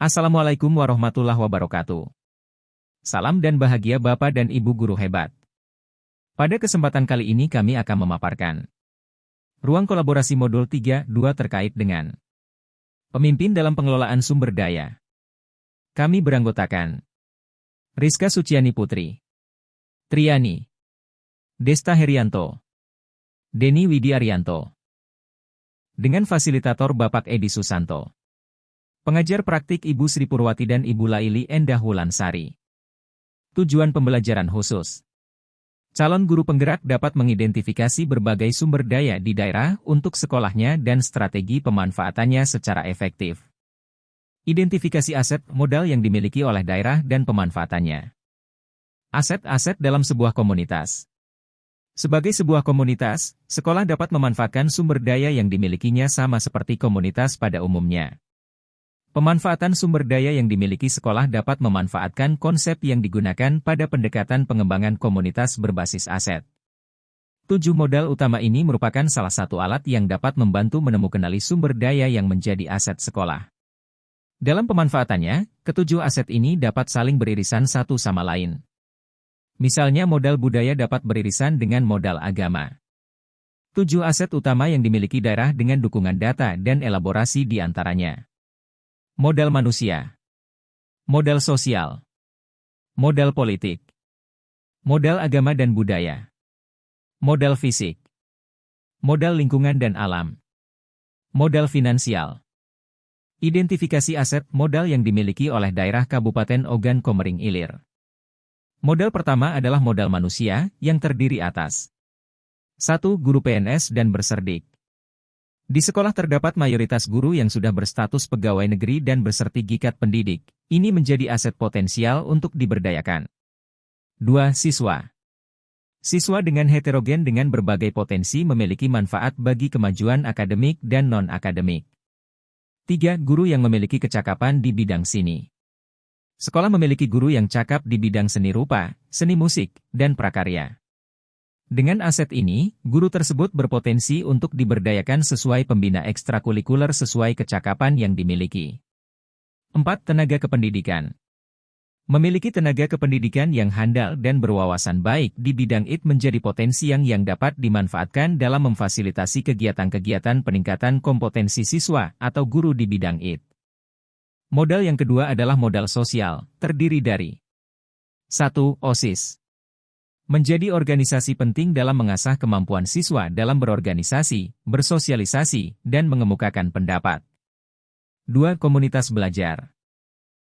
Assalamualaikum warahmatullahi wabarakatuh. Salam dan bahagia Bapak dan Ibu guru hebat. Pada kesempatan kali ini kami akan memaparkan ruang kolaborasi modul 3.2 terkait dengan pemimpin dalam pengelolaan sumber daya. Kami beranggotakan Rizka Suciani Putri, Triani, Desta Herianto, Deni Widi Arianto, dengan fasilitator Bapak Edi Susanto. Pengajar praktik Ibu Sri Purwati dan Ibu Laili Endah Wulansari. Tujuan pembelajaran khusus. Calon guru penggerak dapat mengidentifikasi berbagai sumber daya di daerah untuk sekolahnya dan strategi pemanfaatannya secara efektif. Identifikasi aset modal yang dimiliki oleh daerah dan pemanfaatannya. Aset-aset dalam sebuah komunitas. Sebagai sebuah komunitas, sekolah dapat memanfaatkan sumber daya yang dimilikinya sama seperti komunitas pada umumnya. Pemanfaatan sumber daya yang dimiliki sekolah dapat memanfaatkan konsep yang digunakan pada pendekatan pengembangan komunitas berbasis aset. 7 modal utama ini merupakan salah satu alat yang dapat membantu menemukanali sumber daya yang menjadi aset sekolah. Dalam pemanfaatannya, ketujuh aset ini dapat saling beririsan satu sama lain. Misalnya modal budaya dapat beririsan dengan modal agama. 7 aset utama yang dimiliki daerah dengan dukungan data dan elaborasi di antaranya. Modal manusia, modal sosial, modal politik, modal agama dan budaya, modal fisik, modal lingkungan dan alam, modal finansial. Identifikasi aset modal yang dimiliki oleh daerah Kabupaten Ogan Komering Ilir. Modal pertama adalah modal manusia yang terdiri atas 1. Guru PNS dan berserdik. Di sekolah terdapat mayoritas guru yang sudah berstatus pegawai negeri dan bersertifikat pendidik. Ini menjadi aset potensial untuk diberdayakan. 2. Siswa. Siswa dengan heterogen dengan berbagai potensi memiliki manfaat bagi kemajuan akademik dan non-akademik. 3. Guru yang memiliki kecakapan di bidang seni. Sekolah memiliki guru yang cakap di bidang seni rupa, seni musik, dan prakarya. Dengan aset ini, guru tersebut berpotensi untuk diberdayakan sesuai pembina ekstrakurikuler sesuai kecakapan yang dimiliki. 4. Tenaga kependidikan. Memiliki tenaga kependidikan yang handal dan berwawasan baik di bidang IT menjadi potensi yang dapat dimanfaatkan dalam memfasilitasi kegiatan-kegiatan peningkatan kompetensi siswa atau guru di bidang IT. Modal yang kedua adalah modal sosial, terdiri dari 1. OSIS. Menjadi organisasi penting dalam mengasah kemampuan siswa dalam berorganisasi, bersosialisasi, dan mengemukakan pendapat. 2. Komunitas belajar.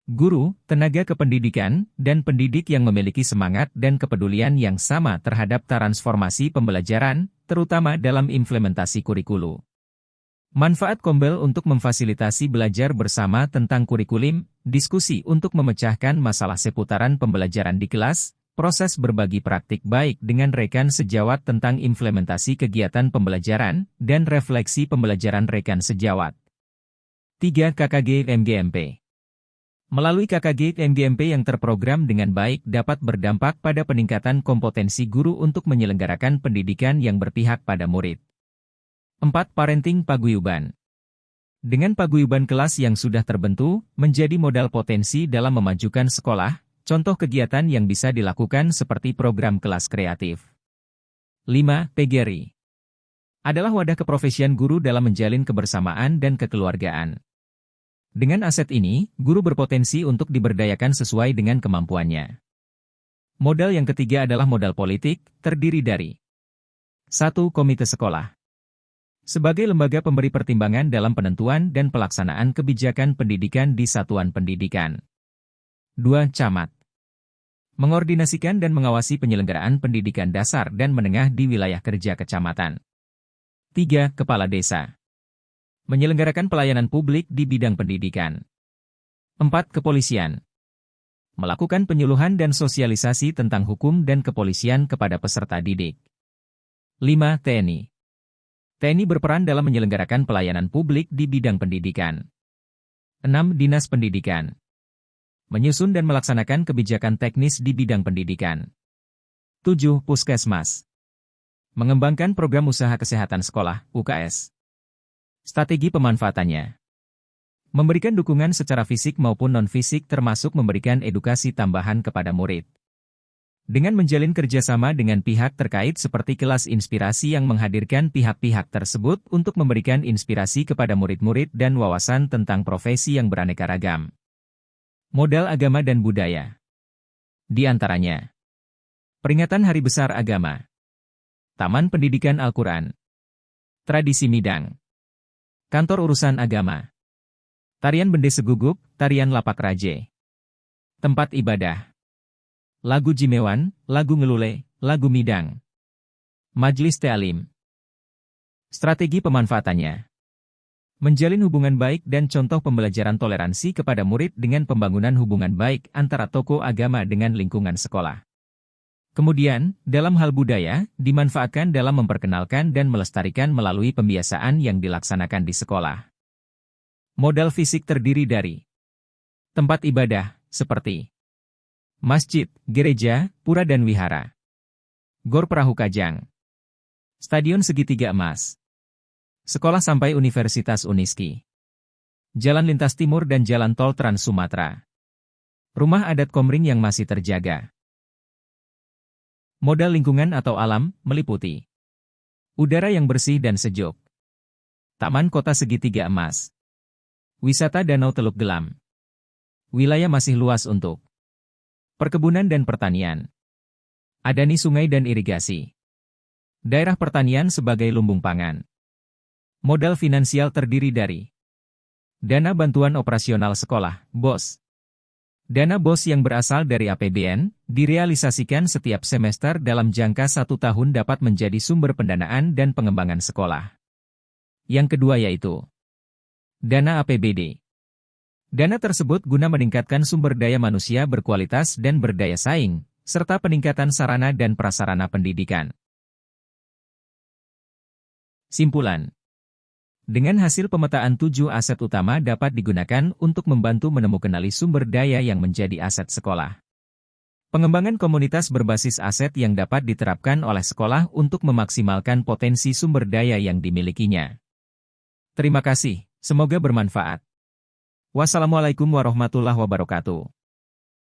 Guru, tenaga kependidikan, dan pendidik yang memiliki semangat dan kepedulian yang sama terhadap transformasi pembelajaran, terutama dalam implementasi kurikulum. Manfaat Kombel untuk memfasilitasi belajar bersama tentang kurikulum, diskusi untuk memecahkan masalah seputaran pembelajaran di kelas, proses berbagi praktik baik dengan rekan sejawat tentang implementasi kegiatan pembelajaran, dan refleksi pembelajaran rekan sejawat. 3. KKG MGMP. Melalui KKG MGMP yang terprogram dengan baik dapat berdampak pada peningkatan kompetensi guru untuk menyelenggarakan pendidikan yang berpihak pada murid. 4. Parenting paguyuban. Dengan paguyuban kelas yang sudah terbentuk, menjadi modal potensi dalam memajukan sekolah. Contoh kegiatan yang bisa dilakukan seperti program kelas kreatif. 5. PGRI. Adalah wadah keprofesian guru dalam menjalin kebersamaan dan kekeluargaan. Dengan aset ini, guru berpotensi untuk diberdayakan sesuai dengan kemampuannya. Modal yang ketiga adalah modal politik, terdiri dari 1. Komite sekolah. Sebagai lembaga pemberi pertimbangan dalam penentuan dan pelaksanaan kebijakan pendidikan di satuan pendidikan. 2. Camat. Mengordinasikan dan mengawasi penyelenggaraan pendidikan dasar dan menengah di wilayah kerja kecamatan. 3. Kepala desa. Menyelenggarakan pelayanan publik di bidang pendidikan. 4. Kepolisian. Melakukan penyuluhan dan sosialisasi tentang hukum dan kepolisian kepada peserta didik. 5. TNI. TNI berperan dalam menyelenggarakan pelayanan publik di bidang pendidikan. 6. Dinas Pendidikan. Menyusun dan melaksanakan kebijakan teknis di bidang pendidikan. 7. Puskesmas. Mengembangkan program usaha kesehatan sekolah, UKS. Strategi pemanfaatannya. Memberikan dukungan secara fisik maupun non-fisik termasuk memberikan edukasi tambahan kepada murid. Dengan menjalin kerjasama dengan pihak terkait seperti kelas inspirasi yang menghadirkan pihak-pihak tersebut untuk memberikan inspirasi kepada murid-murid dan wawasan tentang profesi yang beraneka ragam. Modal agama dan budaya. Di antaranya, peringatan Hari Besar Agama, Taman Pendidikan Al-Quran, tradisi midang, kantor urusan agama, tarian bende segugup, tarian lapak raje, tempat ibadah, lagu jimewan, lagu ngelule, lagu midang, majlis ta'lim. Strategi pemanfaatannya. Menjalin hubungan baik dan contoh pembelajaran toleransi kepada murid dengan pembangunan hubungan baik antara tokoh agama dengan lingkungan sekolah. Kemudian, dalam hal budaya, dimanfaatkan dalam memperkenalkan dan melestarikan melalui pembiasaan yang dilaksanakan di sekolah. Modal fisik terdiri dari tempat ibadah, seperti masjid, gereja, pura dan wihara, gor perahu kajang, stadion segitiga emas, sekolah sampai Universitas Uniski, jalan lintas timur dan jalan tol Trans Sumatera, rumah adat Komering yang masih terjaga. Modal lingkungan atau alam, meliputi udara yang bersih dan sejuk, taman kota segitiga emas, wisata Danau Teluk Gelam, wilayah masih luas untuk perkebunan dan pertanian, adani sungai dan irigasi, daerah pertanian sebagai lumbung pangan. Modal finansial terdiri dari dana bantuan operasional sekolah, BOS. Dana BOS yang berasal dari APBN, direalisasikan setiap semester dalam jangka 1 tahun dapat menjadi sumber pendanaan dan pengembangan sekolah. Yang kedua yaitu dana APBD. Dana tersebut guna meningkatkan sumber daya manusia berkualitas dan berdaya saing, serta peningkatan sarana dan prasarana pendidikan. Simpulan. Dengan hasil pemetaan 7 aset utama dapat digunakan untuk membantu menemukan sumber daya yang menjadi aset sekolah. Pengembangan komunitas berbasis aset yang dapat diterapkan oleh sekolah untuk memaksimalkan potensi sumber daya yang dimilikinya. Terima kasih, semoga bermanfaat. Wassalamualaikum warahmatullahi wabarakatuh.